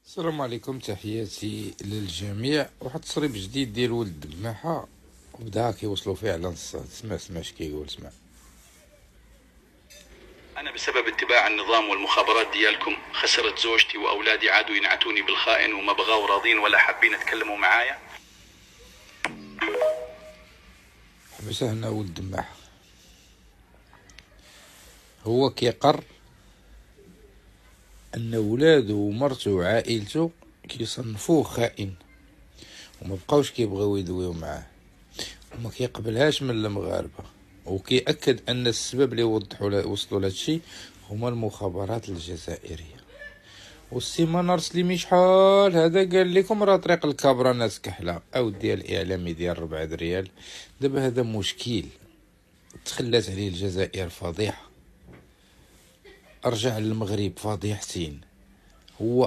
السلام عليكم، تحياتي للجميع. واحد التصريب جديد ديال ولد الدماحة وبدا كيوصلوا فيه على الصاد. اسمع اش كيقول. اسمع. أنا بسبب اتباع النظام والمخابرات ديالكم خسرت زوجتي وأولادي، عادوا ينعتوني بالخائن وما بغاو راضين ولا حابين يتكلموا معايا. حبسه هنا ولد الدماحة. هو كيقر ان ولادو ومرتو وعائلتو كيصنفوه خائن وما بقاوش كيبغيو يدويو معاه وما كيقبلهاش من المغاربة، وكيأكد ان السبب اللي وصلوا لهادشي هما المخابرات الجزائرية. والسيمانة رسلي مي شحال هذا قال لكم راه طريق الكابرا ناس كحله او ديال الاعلامي ديال 4 ريال. دابا هذا مشكل تخلات عليه الجزائر فضيحه، رجع للمغرب فضيحتين. هو